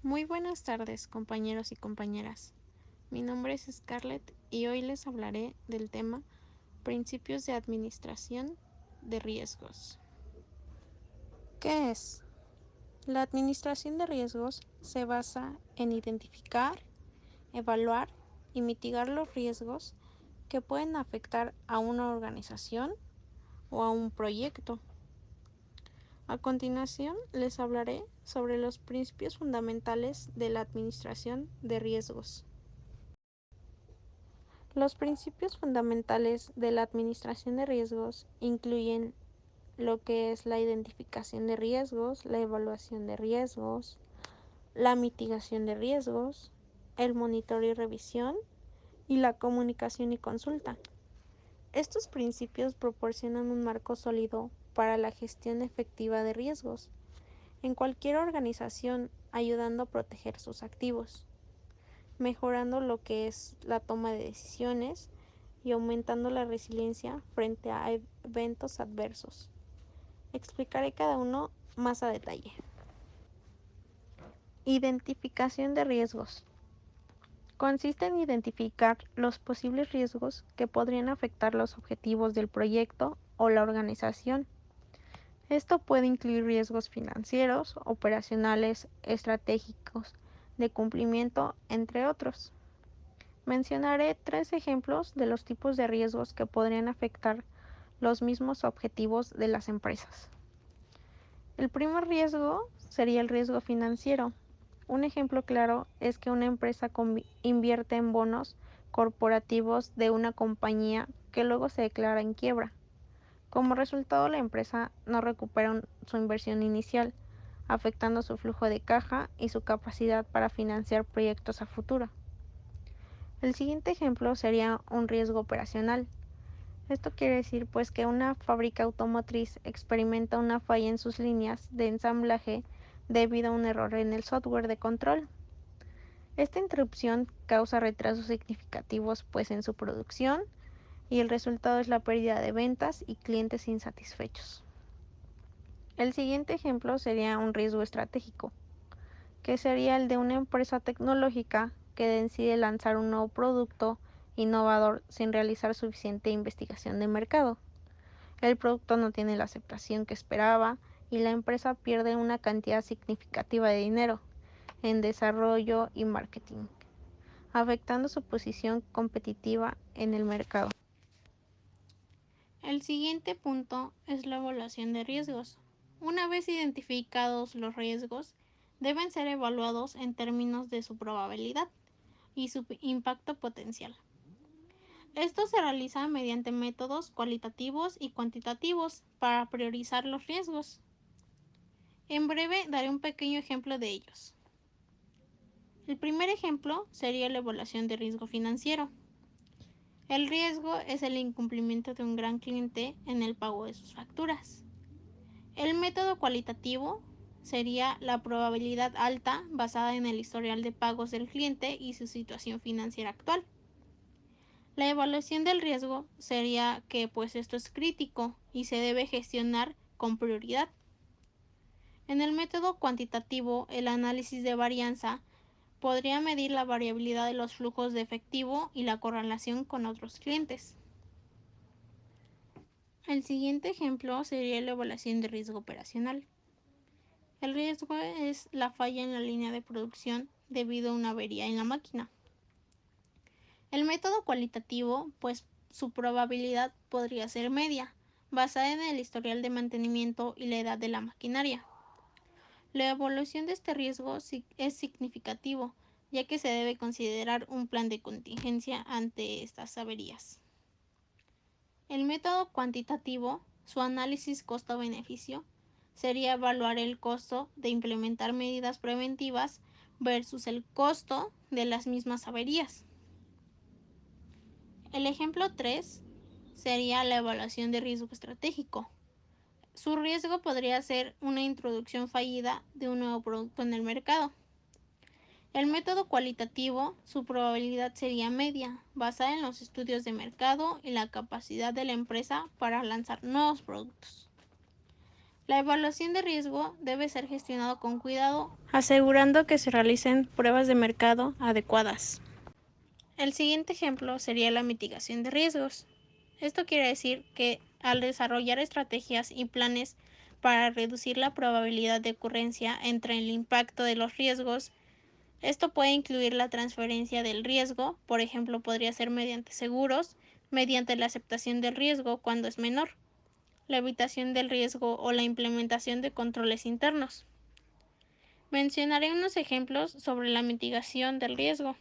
Muy buenas tardes, compañeros y compañeras. Mi nombre es Scarlett y hoy les hablaré del tema Principios de Administración de Riesgos. ¿Qué es? La administración de riesgos se basa en identificar, evaluar y mitigar los riesgos que pueden afectar a una organización o a un proyecto. A continuación, les hablaré sobre los principios fundamentales de la administración de riesgos. Los principios fundamentales de la administración de riesgos incluyen lo que es la identificación de riesgos, la evaluación de riesgos, la mitigación de riesgos, el monitoreo y revisión y la comunicación y consulta. Estos principios proporcionan un marco sólido para la gestión efectiva de riesgos en cualquier organización, ayudando a proteger sus activos, mejorando lo que es la toma de decisiones y aumentando la resiliencia frente a eventos adversos. Explicaré cada uno más a detalle. Identificación de riesgos. Consiste en identificar los posibles riesgos que podrían afectar los objetivos del proyecto o la organización. Esto puede incluir riesgos financieros, operacionales, estratégicos, de cumplimiento, entre otros. Mencionaré 3 ejemplos de los tipos de riesgos que podrían afectar los mismos objetivos de las empresas. El primer riesgo sería el riesgo financiero. Un ejemplo claro es que una empresa invierte en bonos corporativos de una compañía que luego se declara en quiebra. Como resultado, la empresa no recupera su inversión inicial, afectando su flujo de caja y su capacidad para financiar proyectos a futuro. El siguiente ejemplo sería un riesgo operacional. Esto quiere decir pues que una fábrica automotriz experimenta una falla en sus líneas de ensamblaje debido a un error en el software de control. Esta interrupción causa retrasos significativos pues en su producción y el resultado es la pérdida de ventas y clientes insatisfechos. El siguiente ejemplo sería un riesgo estratégico, que sería el de una empresa tecnológica que decide lanzar un nuevo producto innovador sin realizar suficiente investigación de mercado. El producto no tiene la aceptación que esperaba y la empresa pierde una cantidad significativa de dinero en desarrollo y marketing, afectando su posición competitiva en el mercado. El siguiente punto es la evaluación de riesgos. Una vez identificados los riesgos, deben ser evaluados en términos de su probabilidad y su impacto potencial. Esto se realiza mediante métodos cualitativos y cuantitativos para priorizar los riesgos. En breve daré un pequeño ejemplo de ellos. El primer ejemplo sería la evaluación de riesgo financiero. El riesgo es el incumplimiento de un gran cliente en el pago de sus facturas. El método cualitativo sería la probabilidad alta basada en el historial de pagos del cliente y su situación financiera actual. La evaluación del riesgo sería que pues esto es crítico y se debe gestionar con prioridad. En el método cuantitativo, el análisis de varianza podría medir la variabilidad de los flujos de efectivo y la correlación con otros clientes. El siguiente ejemplo sería la evaluación de riesgo operacional. El riesgo es la falla en la línea de producción debido a una avería en la máquina. El método cualitativo, pues su probabilidad podría ser media, basada en el historial de mantenimiento y la edad de la maquinaria. La evaluación de este riesgo es significativo, ya que se debe considerar un plan de contingencia ante estas averías. El método cuantitativo, su análisis costo-beneficio, sería evaluar el costo de implementar medidas preventivas versus el costo de las mismas averías. El ejemplo 3 sería la evaluación de riesgo estratégico. Su riesgo podría ser una introducción fallida de un nuevo producto en el mercado. El método cualitativo, su probabilidad sería media, basada en los estudios de mercado y la capacidad de la empresa para lanzar nuevos productos. La evaluación de riesgo debe ser gestionado con cuidado, asegurando que se realicen pruebas de mercado adecuadas. El siguiente ejemplo sería la mitigación de riesgos. Esto quiere decir que al desarrollar estrategias y planes para reducir la probabilidad de ocurrencia entre el impacto de los riesgos, esto puede incluir la transferencia del riesgo, por ejemplo, podría ser mediante seguros, mediante la aceptación del riesgo cuando es menor, la evitación del riesgo o la implementación de controles internos. Mencionaré unos ejemplos sobre la mitigación del riesgo.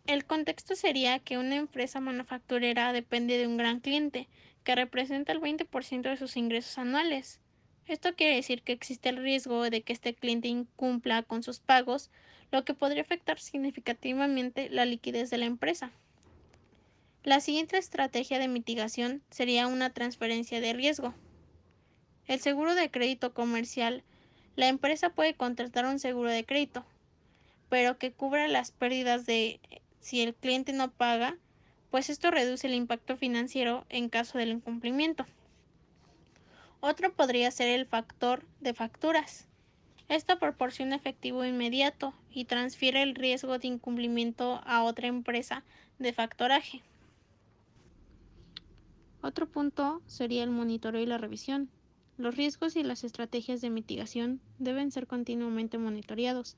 El contexto sería que una empresa manufacturera depende de un gran cliente, que representa el 20% de sus ingresos anuales. Esto quiere decir que existe el riesgo de que este cliente incumpla con sus pagos, lo que podría afectar significativamente la liquidez de la empresa. La siguiente estrategia de mitigación sería una transferencia de riesgo. El seguro de crédito comercial. La empresa puede contratar un seguro de crédito, pero que cubra las pérdidas de si el cliente no paga, pues esto reduce el impacto financiero en caso del incumplimiento. Otro podría ser el factor de facturas. Esto proporciona efectivo inmediato y transfiere el riesgo de incumplimiento a otra empresa de factoraje. Otro punto sería el monitoreo y la revisión. Los riesgos y las estrategias de mitigación deben ser continuamente monitoreados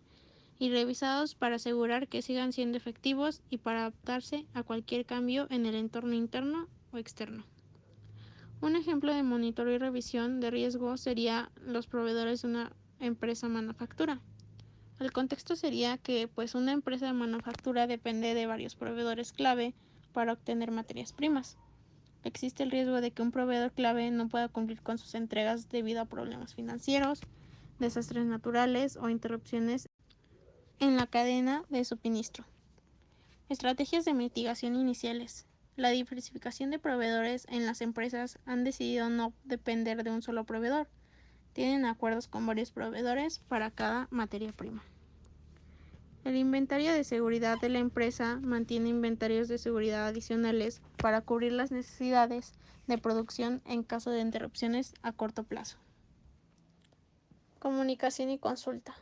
y revisados para asegurar que sigan siendo efectivos y para adaptarse a cualquier cambio en el entorno interno o externo. Un ejemplo de monitoreo y revisión de riesgo sería los proveedores de una empresa manufactura. El contexto sería que una empresa de manufactura depende de varios proveedores clave para obtener materias primas. Existe el riesgo de que un proveedor clave no pueda cumplir con sus entregas debido a problemas financieros, desastres naturales o interrupciones en la cadena de suministro. Estrategias de mitigación iniciales. La diversificación de proveedores en las empresas han decidido no depender de un solo proveedor. Tienen acuerdos con varios proveedores para cada materia prima. El inventario de seguridad de la empresa mantiene inventarios de seguridad adicionales para cubrir las necesidades de producción en caso de interrupciones a corto plazo. Comunicación y consulta.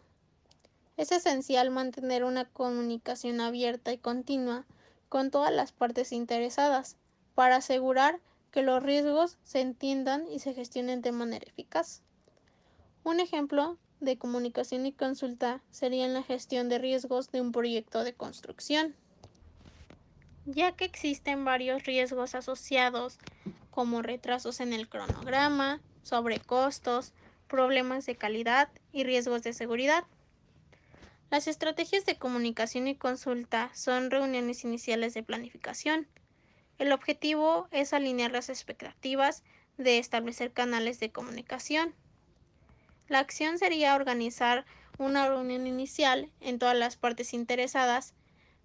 Es esencial mantener una comunicación abierta y continua con todas las partes interesadas para asegurar que los riesgos se entiendan y se gestionen de manera eficaz. Un ejemplo de comunicación y consulta sería en la gestión de riesgos de un proyecto de construcción, ya que existen varios riesgos asociados como retrasos en el cronograma, sobrecostos, problemas de calidad y riesgos de seguridad. Las estrategias de comunicación y consulta son reuniones iniciales de planificación. El objetivo es alinear las expectativas de establecer canales de comunicación. La acción sería organizar una reunión inicial en todas las partes interesadas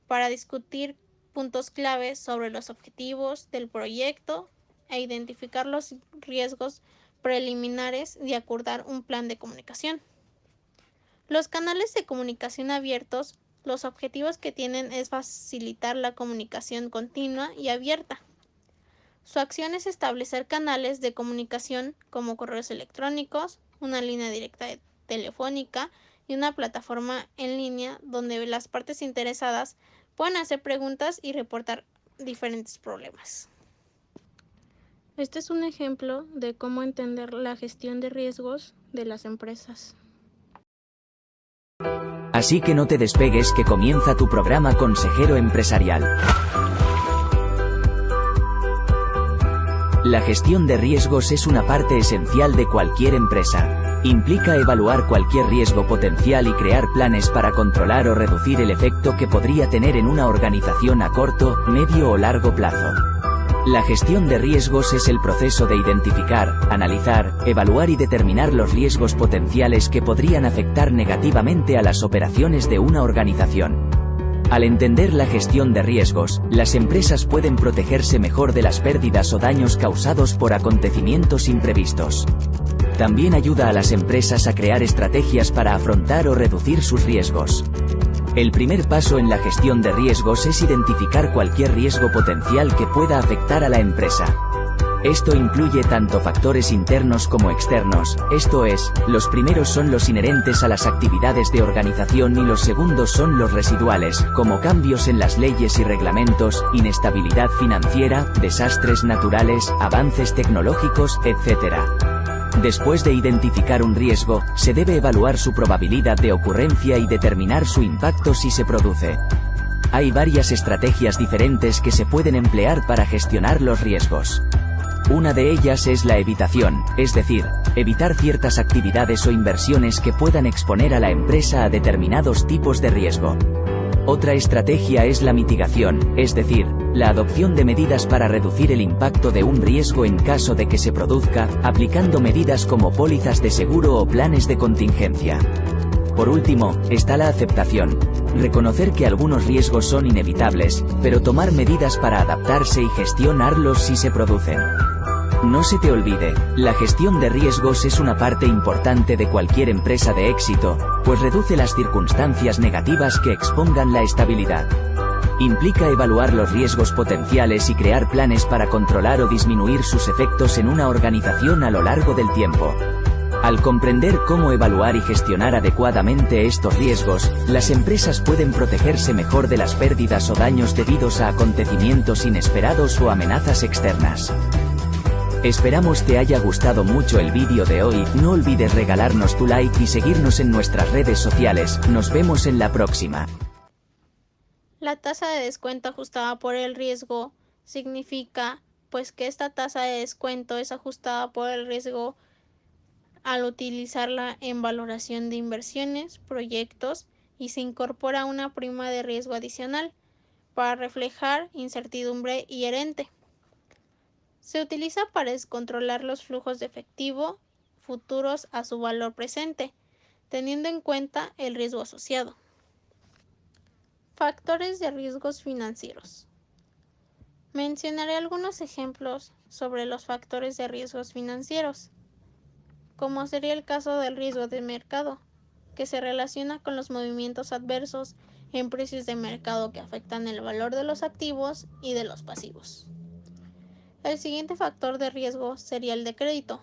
para discutir puntos claves sobre los objetivos del proyecto e identificar los riesgos preliminares y acordar un plan de comunicación. Los canales de comunicación abiertos, los objetivos que tienen es facilitar la comunicación continua y abierta. Su acción es establecer canales de comunicación como correos electrónicos, una línea directa telefónica y una plataforma en línea donde las partes interesadas pueden hacer preguntas y reportar diferentes problemas. Este es un ejemplo de cómo entender la gestión de riesgos de las empresas. Así que no te despegues, que comienza tu programa Consejero Empresarial. La gestión de riesgos es una parte esencial de cualquier empresa. Implica evaluar cualquier riesgo potencial y crear planes para controlar o reducir el efecto que podría tener en una organización a corto, medio o largo plazo. La gestión de riesgos es el proceso de identificar, analizar, evaluar y determinar los riesgos potenciales que podrían afectar negativamente a las operaciones de una organización. Al entender la gestión de riesgos, las empresas pueden protegerse mejor de las pérdidas o daños causados por acontecimientos imprevistos. También ayuda a las empresas a crear estrategias para afrontar o reducir sus riesgos. El primer paso en la gestión de riesgos es identificar cualquier riesgo potencial que pueda afectar a la empresa. Esto incluye tanto factores internos como externos, esto es, los primeros son los inherentes a las actividades de organización y los segundos son los residuales, como cambios en las leyes y reglamentos, inestabilidad financiera, desastres naturales, avances tecnológicos, etc. Después de identificar un riesgo, se debe evaluar su probabilidad de ocurrencia y determinar su impacto si se produce. Hay varias estrategias diferentes que se pueden emplear para gestionar los riesgos. Una de ellas es la evitación, es decir, evitar ciertas actividades o inversiones que puedan exponer a la empresa a determinados tipos de riesgo. Otra estrategia es la mitigación, es decir, la adopción de medidas para reducir el impacto de un riesgo en caso de que se produzca, aplicando medidas como pólizas de seguro o planes de contingencia. Por último, está la aceptación. Reconocer que algunos riesgos son inevitables, pero tomar medidas para adaptarse y gestionarlos si se producen. No se te olvide, la gestión de riesgos es una parte importante de cualquier empresa de éxito, pues reduce las circunstancias negativas que expongan la estabilidad. Implica evaluar los riesgos potenciales y crear planes para controlar o disminuir sus efectos en una organización a lo largo del tiempo. Al comprender cómo evaluar y gestionar adecuadamente estos riesgos, las empresas pueden protegerse mejor de las pérdidas o daños debidos a acontecimientos inesperados o amenazas externas. Esperamos te haya gustado mucho el vídeo de hoy, no olvides regalarnos tu like y seguirnos en nuestras redes sociales, nos vemos en la próxima. La tasa de descuento ajustada por el riesgo significa, pues, que esta tasa de descuento es ajustada por el riesgo al utilizarla en valoración de inversiones, proyectos y se incorpora una prima de riesgo adicional para reflejar incertidumbre inherente. Se utiliza para descontrolar los flujos de efectivo futuros a su valor presente, teniendo en cuenta el riesgo asociado. Factores de riesgos financieros. Mencionaré algunos ejemplos sobre los factores de riesgos financieros, como sería el caso del riesgo de mercado, que se relaciona con los movimientos adversos en precios de mercado que afectan el valor de los activos y de los pasivos. El siguiente factor de riesgo sería el de crédito.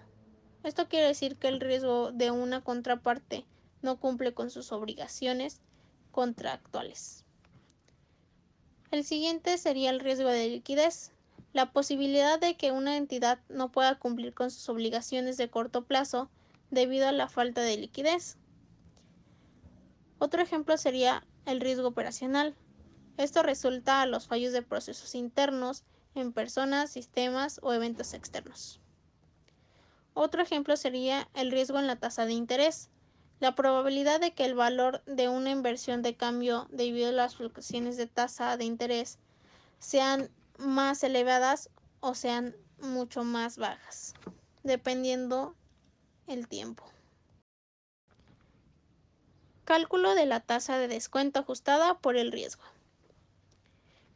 Esto quiere decir que el riesgo de una contraparte no cumple con sus obligaciones contractuales. El siguiente sería el riesgo de liquidez. La posibilidad de que una entidad no pueda cumplir con sus obligaciones de corto plazo debido a la falta de liquidez. Otro ejemplo sería el riesgo operacional. Esto resulta a los fallos de procesos internos en personas, sistemas o eventos externos. Otro ejemplo sería el riesgo en la tasa de interés. La probabilidad de que el valor de una inversión de cambio debido a las fluctuaciones de tasa de interés sean más elevadas o sean mucho más bajas, dependiendo el tiempo. Cálculo de la tasa de descuento ajustada por el riesgo.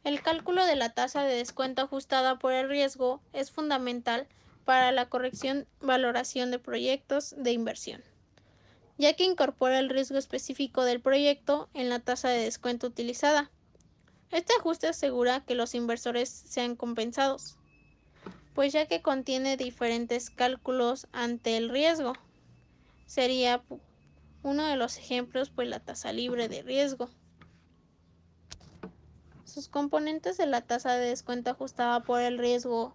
El cálculo de la tasa de descuento ajustada por el riesgo es fundamental para la valoración de proyectos de inversión, ya que incorpora el riesgo específico del proyecto en la tasa de descuento utilizada. Este ajuste asegura que los inversores sean compensados, pues ya que contiene diferentes cálculos ante el riesgo. Sería uno de los ejemplos, pues, la tasa libre de riesgo. Sus componentes de la tasa de descuento ajustada por el riesgo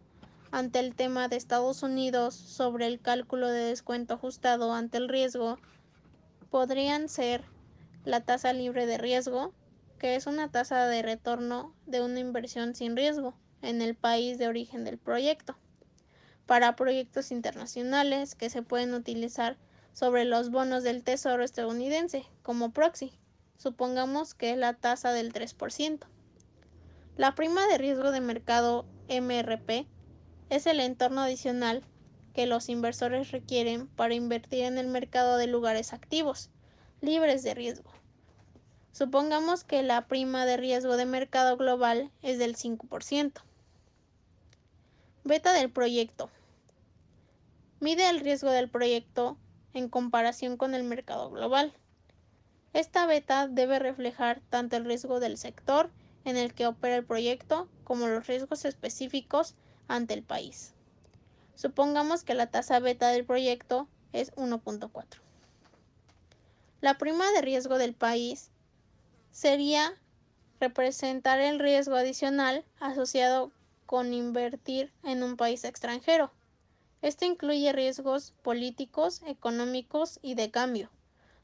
ante el tema de Estados Unidos sobre el cálculo de descuento ajustado ante el riesgo podrían ser la tasa libre de riesgo, que es una tasa de retorno de una inversión sin riesgo en el país de origen del proyecto, para proyectos internacionales que se pueden utilizar sobre los bonos del Tesoro estadounidense como proxy. Supongamos que es la tasa del 3%. La prima de riesgo de mercado MRP es el entorno adicional que los inversores requieren para invertir en el mercado de lugares activos, libres de riesgo. Supongamos que la prima de riesgo de mercado global es del 5%. Beta del proyecto. Mide el riesgo del proyecto en comparación con el mercado global. Esta beta debe reflejar tanto el riesgo del sector en el que opera el proyecto como los riesgos específicos ante el país. Supongamos que la tasa beta del proyecto es 1.4. La prima de riesgo del país sería representar el riesgo adicional asociado con invertir en un país extranjero. Esto incluye riesgos políticos, económicos y de cambio.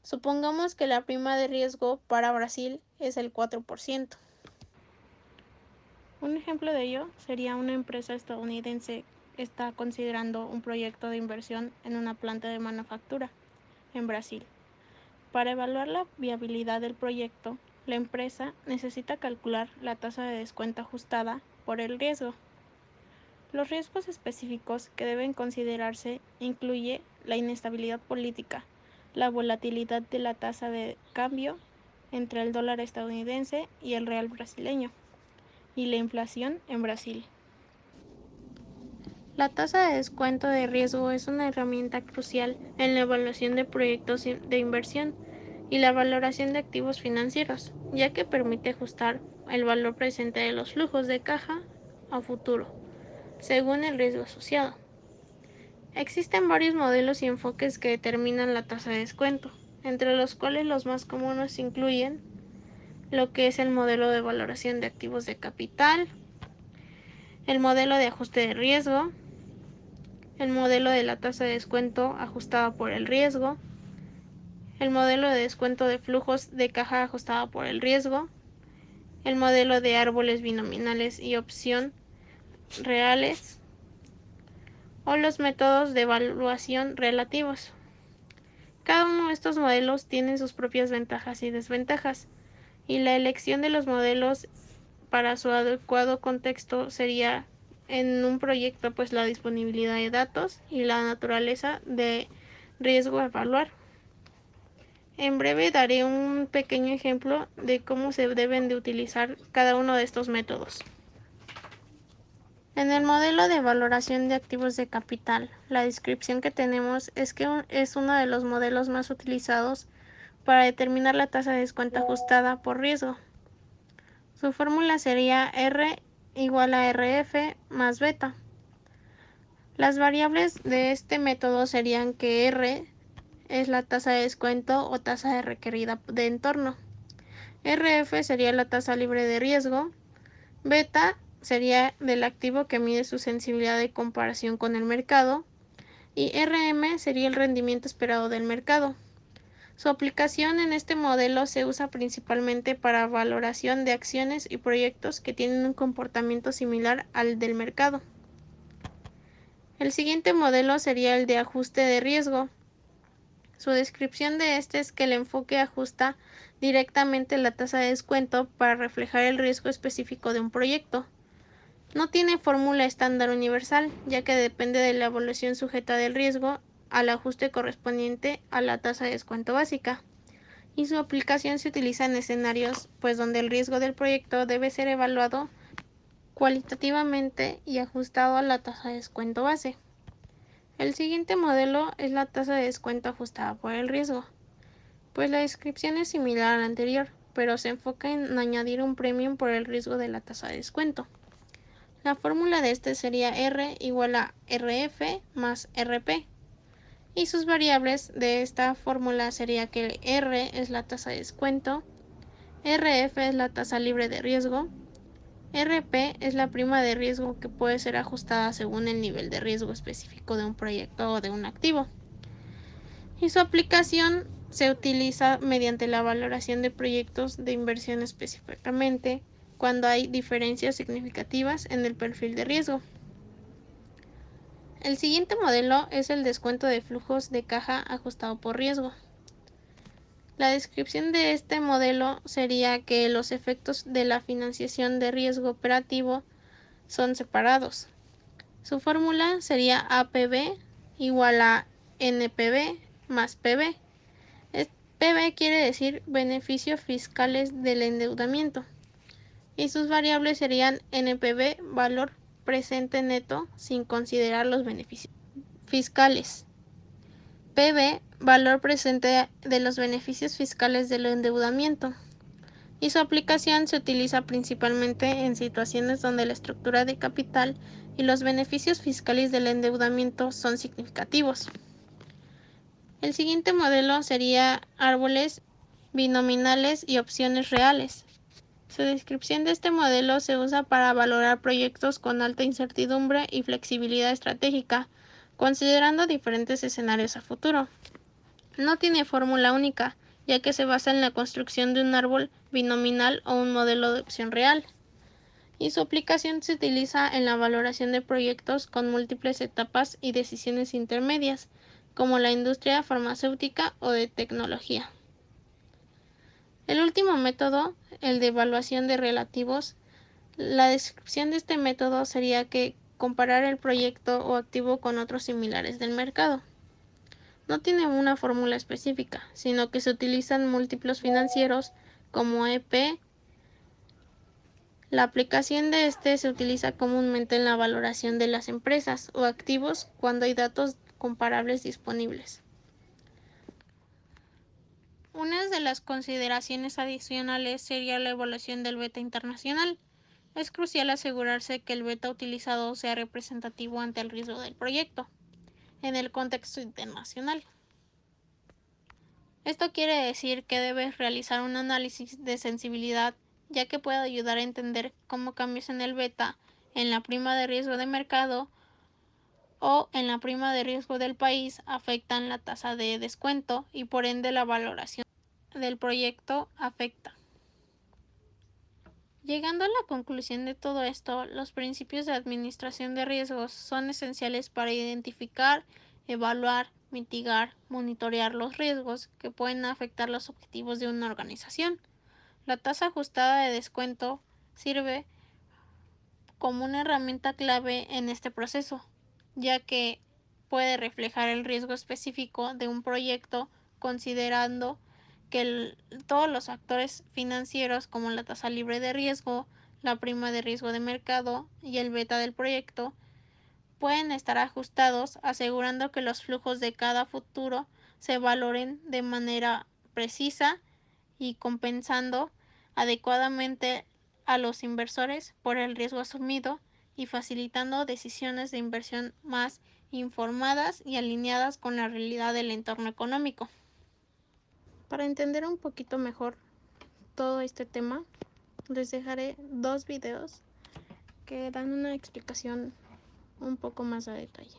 Supongamos que la prima de riesgo para Brasil es el 4%. Un ejemplo de ello sería una empresa estadounidense que está considerando un proyecto de inversión en una planta de manufactura en Brasil. Para evaluar la viabilidad del proyecto, la empresa necesita calcular la tasa de descuento ajustada por el riesgo. Los riesgos específicos que deben considerarse incluye la inestabilidad política, la volatilidad de la tasa de cambio entre el dólar estadounidense y el real brasileño, y la inflación en Brasil. La tasa de descuento de riesgo es una herramienta crucial en la evaluación de proyectos de inversión y la valoración de activos financieros, ya que permite ajustar el valor presente de los flujos de caja a futuro, según el riesgo asociado. Existen varios modelos y enfoques que determinan la tasa de descuento, entre los cuales los más comunes incluyen lo que es el modelo de valoración de activos de capital, el modelo de ajuste de riesgo, el modelo de la tasa de descuento ajustada por el riesgo, el modelo de descuento de flujos de caja ajustada por el riesgo, el modelo de árboles binominales y opción reales, o los métodos de evaluación relativos. Cada uno de estos modelos tiene sus propias ventajas y desventajas, y la elección de los modelos para su adecuado contexto sería en un proyecto pues la disponibilidad de datos y la naturaleza de riesgo a evaluar. En breve daré un pequeño ejemplo de cómo se deben de utilizar cada uno de estos métodos. En el modelo de valoración de activos de capital, la descripción que tenemos es que es uno de los modelos más utilizados para determinar la tasa de descuento ajustada por riesgo. Su fórmula sería R igual a RF más beta. Las variables de este método serían que R es la tasa de descuento o tasa de requerida de entorno. RF sería la tasa libre de riesgo. Beta sería del activo que mide su sensibilidad de comparación con el mercado. Y RM sería el rendimiento esperado del mercado. Su aplicación en este modelo se usa principalmente para valoración de acciones y proyectos que tienen un comportamiento similar al del mercado. El siguiente modelo sería el de ajuste de riesgo. Su descripción de este es que el enfoque ajusta directamente la tasa de descuento para reflejar el riesgo específico de un proyecto. No tiene fórmula estándar universal, ya que depende de la evaluación sujeta del riesgo al ajuste correspondiente a la tasa de descuento básica. Y su aplicación se utiliza en escenarios pues donde el riesgo del proyecto debe ser evaluado cualitativamente y ajustado a la tasa de descuento base. El siguiente modelo es la tasa de descuento ajustada por el riesgo, pues la descripción es similar a la anterior, pero se enfoca en añadir un premium por el riesgo de la tasa de descuento. La fórmula de este sería R igual a RF más RP. Y sus variables de esta fórmula sería que R es la tasa de descuento, RF es la tasa libre de riesgo, RP es la prima de riesgo que puede ser ajustada según el nivel de riesgo específico de un proyecto o de un activo. Y su aplicación se utiliza mediante la valoración de proyectos de inversión específicamente cuando hay diferencias significativas en el perfil de riesgo. El siguiente modelo es el descuento de flujos de caja ajustado por riesgo. La descripción de este modelo sería que los efectos de la financiación de riesgo operativo son separados. Su fórmula sería APB igual a NPB más PB. PB quiere decir beneficios fiscales del endeudamiento. Y sus variables serían NPB, valor presente neto sin considerar los beneficios fiscales. PB, valor presente de los beneficios fiscales del endeudamiento. y su aplicación se utiliza principalmente en situaciones donde la estructura de capital y los beneficios fiscales del endeudamiento son significativos. El siguiente modelo sería árboles binominales y opciones reales. Su descripción de este modelo se usa para valorar proyectos con alta incertidumbre y flexibilidad estratégica, considerando diferentes escenarios a futuro. No tiene fórmula única, ya que se basa en la construcción de un árbol binominal o un modelo de opción real, y su aplicación se utiliza en la valoración de proyectos con múltiples etapas y decisiones intermedias, como la industria farmacéutica o de tecnología. El último método, el de evaluación de relativos, la descripción de este método sería que comparar el proyecto o activo con otros similares del mercado. No tiene una fórmula específica, sino que se utilizan múltiplos financieros como EP. La aplicación de este se utiliza comúnmente en la valoración de las empresas o activos cuando hay datos comparables disponibles. Una de las consideraciones adicionales sería la evaluación del beta internacional. Es crucial asegurarse que el beta utilizado sea representativo ante el riesgo del proyecto, en el contexto internacional. Esto quiere decir que debes realizar un análisis de sensibilidad, ya que puede ayudar a entender cómo cambios en el beta, en la prima de riesgo de mercado o en la prima de riesgo del país afectan la tasa de descuento y por ende la valoración del proyecto afecta. Llegando a la conclusión de todo esto, los principios de administración de riesgos son esenciales para identificar, evaluar, mitigar, monitorear los riesgos que pueden afectar los objetivos de una organización. La tasa ajustada de descuento sirve como una herramienta clave en este proceso, ya que puede reflejar el riesgo específico de un proyecto considerando que todos los factores financieros como la tasa libre de riesgo, la prima de riesgo de mercado y el beta del proyecto pueden estar ajustados, asegurando que los flujos de cada futuro se valoren de manera precisa y compensando adecuadamente a los inversores por el riesgo asumido y facilitando decisiones de inversión más informadas y alineadas con la realidad del entorno económico. Para entender un poquito mejor todo este tema, les dejaré 2 videos que dan una explicación un poco más a detalle.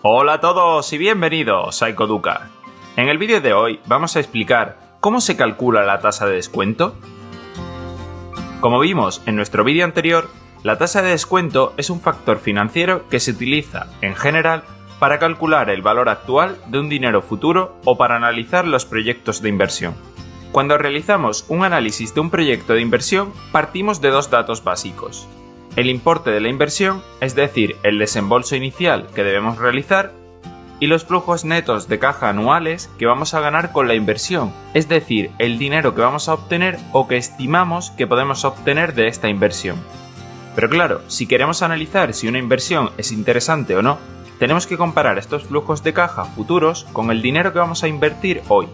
Hola a todos y bienvenidos a Ecoduca. En el vídeo de hoy vamos a explicar cómo se calcula la tasa de descuento. Como vimos en nuestro vídeo anterior, la tasa de descuento es un factor financiero que se utiliza, en general, para calcular el valor actual de un dinero futuro o para analizar los proyectos de inversión. Cuando realizamos un análisis de un proyecto de inversión, partimos de 2 datos básicos: el importe de la inversión, es decir, el desembolso inicial que debemos realizar, y los flujos netos de caja anuales que vamos a ganar con la inversión, es decir, el dinero que vamos a obtener o que estimamos que podemos obtener de esta inversión. Pero claro, si queremos analizar si una inversión es interesante o no, tenemos que comparar estos flujos de caja futuros con el dinero que vamos a invertir hoy.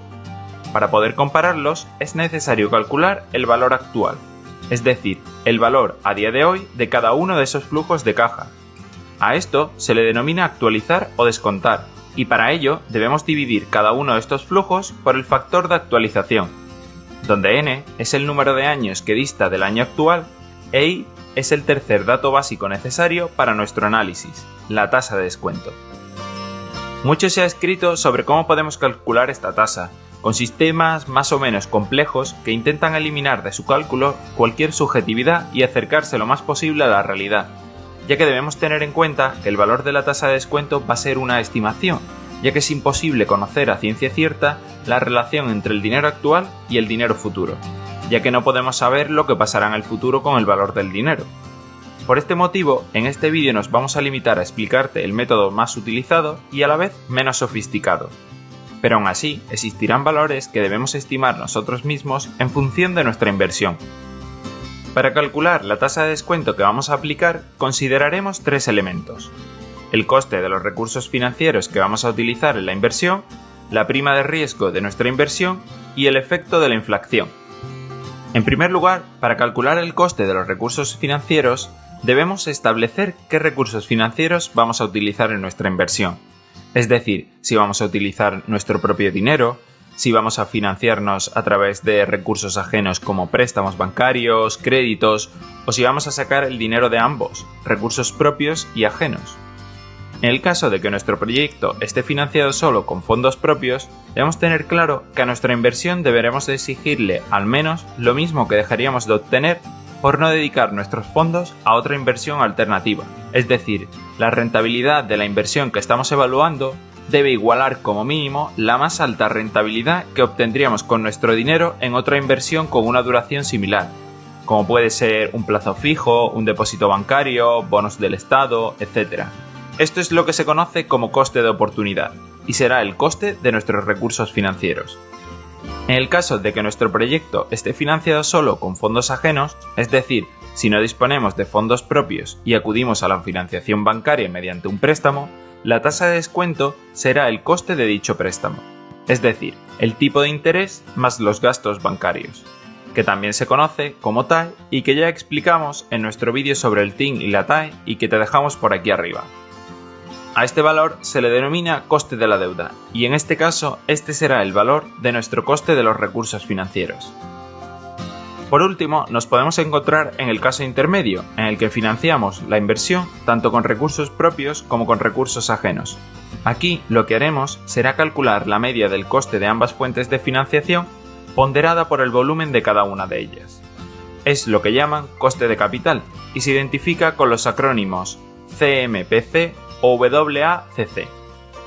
Para poder compararlos, es necesario calcular el valor actual, es decir, el valor a día de hoy de cada uno de esos flujos de caja. A esto se le denomina actualizar o descontar, y para ello debemos dividir cada uno de estos flujos por el factor de actualización, donde n es el número de años que dista del año actual e i es el tercer dato básico necesario para nuestro análisis, la tasa de descuento. Mucho se ha escrito sobre cómo podemos calcular esta tasa, con sistemas más o menos complejos que intentan eliminar de su cálculo cualquier subjetividad y acercarse lo más posible a la realidad, ya que debemos tener en cuenta que el valor de la tasa de descuento va a ser una estimación, ya que es imposible conocer a ciencia cierta la relación entre el dinero actual y el dinero futuro, ya que no podemos saber lo que pasará en el futuro con el valor del dinero. Por este motivo, en este vídeo nos vamos a limitar a explicarte el método más utilizado y a la vez menos sofisticado. Pero aún así, existirán valores que debemos estimar nosotros mismos en función de nuestra inversión. Para calcular la tasa de descuento que vamos a aplicar, consideraremos 3 elementos: el coste de los recursos financieros que vamos a utilizar en la inversión, la prima de riesgo de nuestra inversión y el efecto de la inflación. En primer lugar, para calcular el coste de los recursos financieros, debemos establecer qué recursos financieros vamos a utilizar en nuestra inversión. Es decir, si vamos a utilizar nuestro propio dinero, si vamos a financiarnos a través de recursos ajenos como préstamos bancarios, créditos, o si vamos a sacar el dinero de ambos, recursos propios y ajenos. En el caso de que nuestro proyecto esté financiado solo con fondos propios, debemos tener claro que a nuestra inversión deberemos de exigirle al menos lo mismo que dejaríamos de obtener por no dedicar nuestros fondos a otra inversión alternativa. Es decir, la rentabilidad de la inversión que estamos evaluando debe igualar como mínimo la más alta rentabilidad que obtendríamos con nuestro dinero en otra inversión con una duración similar, como puede ser un plazo fijo, un depósito bancario, bonos del Estado, etc. Esto es lo que se conoce como coste de oportunidad, y será el coste de nuestros recursos financieros. En el caso de que nuestro proyecto esté financiado solo con fondos ajenos, es decir, si no disponemos de fondos propios y acudimos a la financiación bancaria mediante un préstamo, la tasa de descuento será el coste de dicho préstamo, es decir, el tipo de interés más los gastos bancarios, que también se conoce como TAE y que ya explicamos en nuestro vídeo sobre el TIN y la TAE y que te dejamos por aquí arriba. A este valor se le denomina coste de la deuda, y en este caso este será el valor de nuestro coste de los recursos financieros. Por último, nos podemos encontrar en el caso intermedio, en el que financiamos la inversión tanto con recursos propios como con recursos ajenos. Aquí lo que haremos será calcular la media del coste de ambas fuentes de financiación ponderada por el volumen de cada una de ellas. Es lo que llaman coste de capital y se identifica con los acrónimos CMPC o WACC.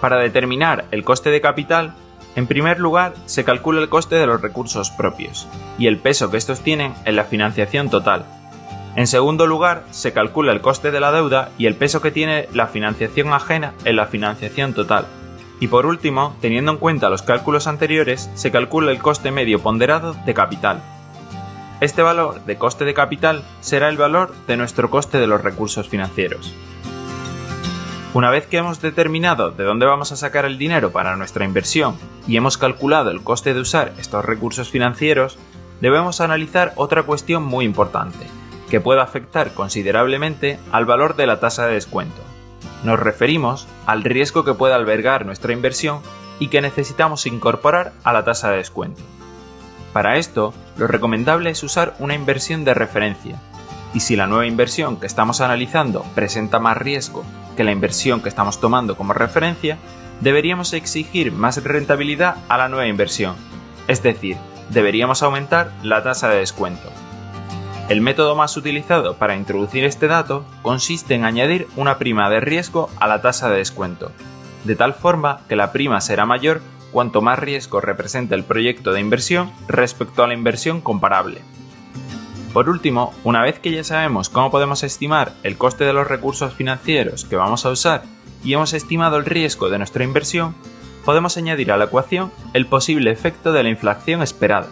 Para determinar el coste de capital, en primer lugar se calcula el coste de los recursos propios y el peso que estos tienen en la financiación total. En segundo lugar, se calcula el coste de la deuda y el peso que tiene la financiación ajena en la financiación total. Y por último, teniendo en cuenta los cálculos anteriores, se calcula el coste medio ponderado de capital. Este valor de coste de capital será el valor de nuestro coste de los recursos financieros. Una vez que hemos determinado de dónde vamos a sacar el dinero para nuestra inversión y hemos calculado el coste de usar estos recursos financieros, debemos analizar otra cuestión muy importante, que puede afectar considerablemente al valor de la tasa de descuento. Nos referimos al riesgo que puede albergar nuestra inversión y que necesitamos incorporar a la tasa de descuento. Para esto, lo recomendable es usar una inversión de referencia, y si la nueva inversión que estamos analizando presenta más riesgo que la inversión que estamos tomando como referencia, deberíamos exigir más rentabilidad a la nueva inversión, es decir, deberíamos aumentar la tasa de descuento. El método más utilizado para introducir este dato consiste en añadir una prima de riesgo a la tasa de descuento, de tal forma que la prima será mayor cuanto más riesgo representa el proyecto de inversión respecto a la inversión comparable. Por último, una vez que ya sabemos cómo podemos estimar el coste de los recursos financieros que vamos a usar y hemos estimado el riesgo de nuestra inversión, podemos añadir a la ecuación el posible efecto de la inflación esperada.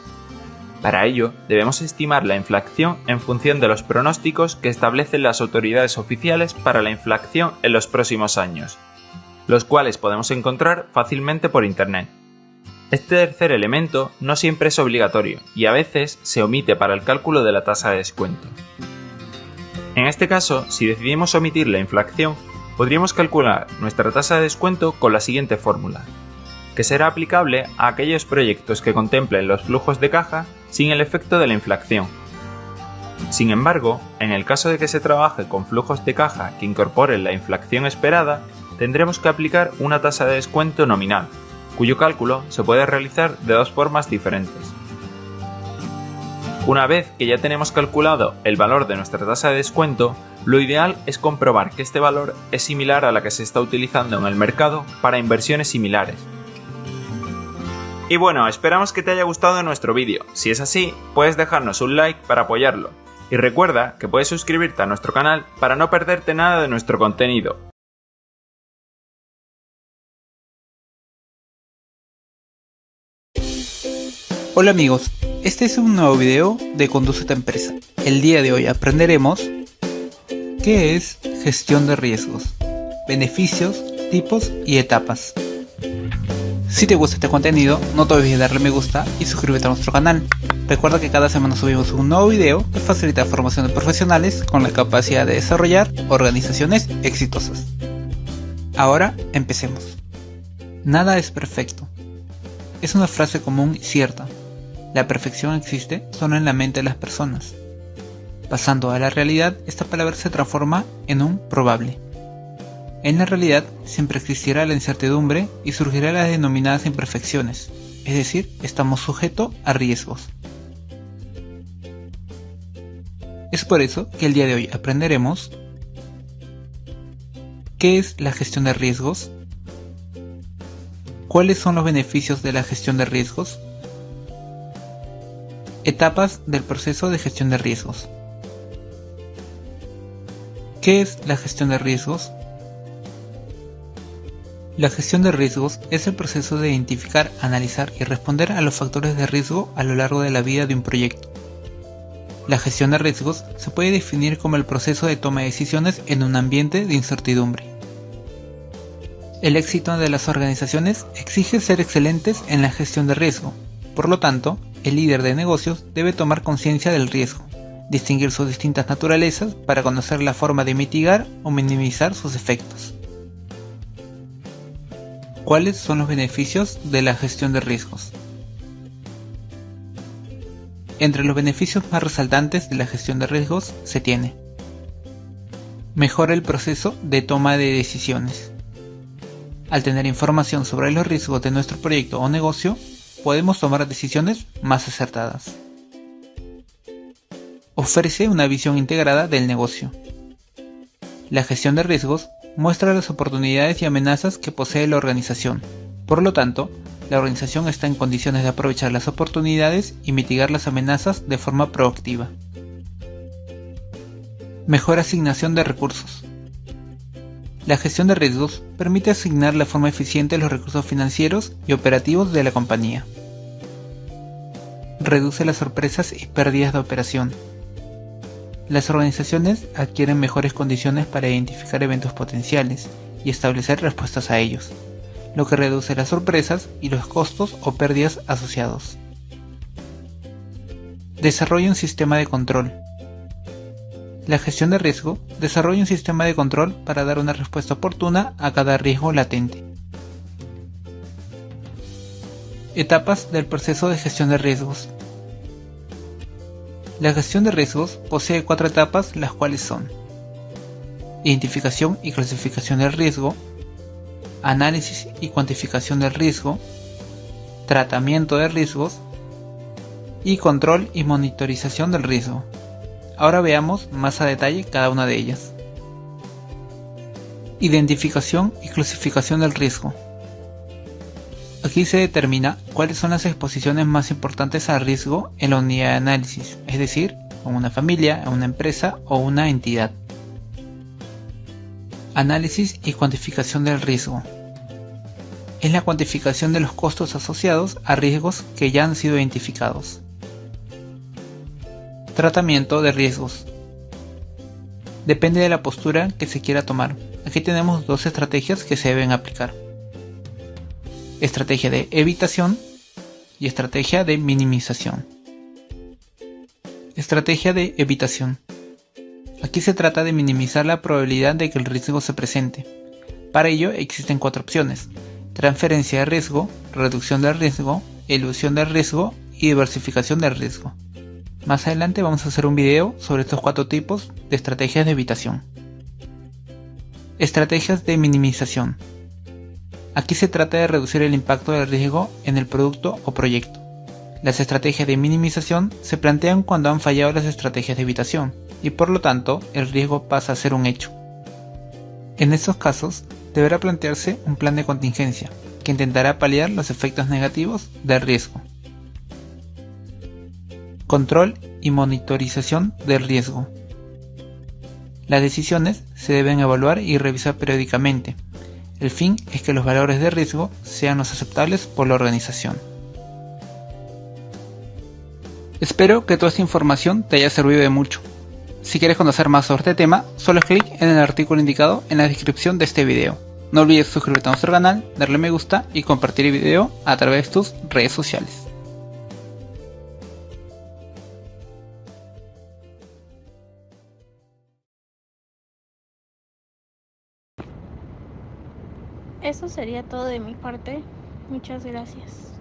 Para ello, debemos estimar la inflación en función de los pronósticos que establecen las autoridades oficiales para la inflación en los próximos años, los cuales podemos encontrar fácilmente por Internet. Este tercer elemento no siempre es obligatorio y a veces se omite para el cálculo de la tasa de descuento. En este caso, si decidimos omitir la inflación, podríamos calcular nuestra tasa de descuento con la siguiente fórmula, que será aplicable a aquellos proyectos que contemplen los flujos de caja sin el efecto de la inflación. Sin embargo, en el caso de que se trabaje con flujos de caja que incorporen la inflación esperada, tendremos que aplicar una tasa de descuento nominal, cuyo cálculo se puede realizar de dos formas diferentes. Una vez que ya tenemos calculado el valor de nuestra tasa de descuento, lo ideal es comprobar que este valor es similar a la que se está utilizando en el mercado para inversiones similares. Y bueno, esperamos que te haya gustado nuestro vídeo. Si es así, puedes dejarnos un like para apoyarlo. Y recuerda que puedes suscribirte a nuestro canal para no perderte nada de nuestro contenido. Hola amigos, este es un nuevo video de Conduce tu empresa. El día de hoy aprenderemos qué es gestión de riesgos, beneficios, tipos y etapas. Si te gusta este contenido, no te olvides de darle me gusta y suscríbete a nuestro canal. Recuerda que cada semana subimos un nuevo video que facilita la formación de profesionales con la capacidad de desarrollar organizaciones exitosas. Ahora empecemos. Nada es perfecto. Es una frase común y cierta. La perfección existe solo en la mente de las personas. Pasando a la realidad, esta palabra se transforma en un probable. En la realidad siempre existirá la incertidumbre y surgirán las denominadas imperfecciones, es decir, estamos sujetos a riesgos. Es por eso que el día de hoy aprenderemos ¿qué es la gestión de riesgos? ¿Cuáles son los beneficios de la gestión de riesgos? Etapas del proceso de gestión de riesgos. ¿Qué es la gestión de riesgos? La gestión de riesgos es el proceso de identificar, analizar y responder a los factores de riesgo a lo largo de la vida de un proyecto. La gestión de riesgos se puede definir como el proceso de toma de decisiones en un ambiente de incertidumbre. El éxito de las organizaciones exige ser excelentes en la gestión de riesgo. Por lo tanto, el líder de negocios debe tomar conciencia del riesgo, distinguir sus distintas naturalezas para conocer la forma de mitigar o minimizar sus efectos. ¿Cuáles son los beneficios de la gestión de riesgos? Entre los beneficios más resaltantes de la gestión de riesgos se tiene: mejora el proceso de toma de decisiones. Al tener información sobre los riesgos de nuestro proyecto o negocio, podemos tomar decisiones más acertadas. Ofrece una visión integrada del negocio. La gestión de riesgos muestra las oportunidades y amenazas que posee la organización. Por lo tanto, la organización está en condiciones de aprovechar las oportunidades y mitigar las amenazas de forma proactiva. Mejor asignación de recursos. La gestión de riesgos permite asignar de forma eficiente los recursos financieros y operativos de la compañía. Reduce las sorpresas y pérdidas de operación. Las organizaciones adquieren mejores condiciones para identificar eventos potenciales y establecer respuestas a ellos, lo que reduce las sorpresas y los costos o pérdidas asociados. Desarrolla un sistema de control. La gestión de riesgo desarrolla un sistema de control para dar una respuesta oportuna a cada riesgo latente. Etapas del proceso de gestión de riesgos. La gestión de riesgos posee 4 etapas, las cuales son: identificación y clasificación del riesgo, análisis y cuantificación del riesgo, tratamiento de riesgos y control y monitorización del riesgo. Ahora veamos más a detalle cada una de ellas. Identificación y clasificación del riesgo. Aquí se determina cuáles son las exposiciones más importantes al riesgo en la unidad de análisis, es decir, en una familia, en una empresa o una entidad. Análisis y cuantificación del riesgo. Es la cuantificación de los costos asociados a riesgos que ya han sido identificados. Tratamiento de riesgos. Depende de la postura que se quiera tomar. Aquí tenemos 2 estrategias que se deben aplicar: estrategia de evitación y estrategia de minimización. Estrategia de evitación. Aquí se trata de minimizar la probabilidad de que el riesgo se presente. Para ello existen 4 opciones: transferencia de riesgo, reducción del riesgo, elusión del riesgo y diversificación del riesgo. Más adelante vamos a hacer un video sobre estos 4 tipos de estrategias de evitación. Estrategias de minimización. Aquí se trata de reducir el impacto del riesgo en el producto o proyecto. Las estrategias de minimización se plantean cuando han fallado las estrategias de evitación y por lo tanto el riesgo pasa a ser un hecho. En estos casos deberá plantearse un plan de contingencia que intentará paliar los efectos negativos del riesgo. Control y monitorización del riesgo. Las decisiones se deben evaluar y revisar periódicamente. El fin es que los valores de riesgo sean los aceptables por la organización. Espero que toda esta información te haya servido de mucho. Si quieres conocer más sobre este tema, solo haz clic en el artículo indicado en la descripción de este video. No olvides suscribirte a nuestro canal, darle me gusta y compartir el video a través de tus redes sociales. Eso sería todo de mi parte. Muchas gracias.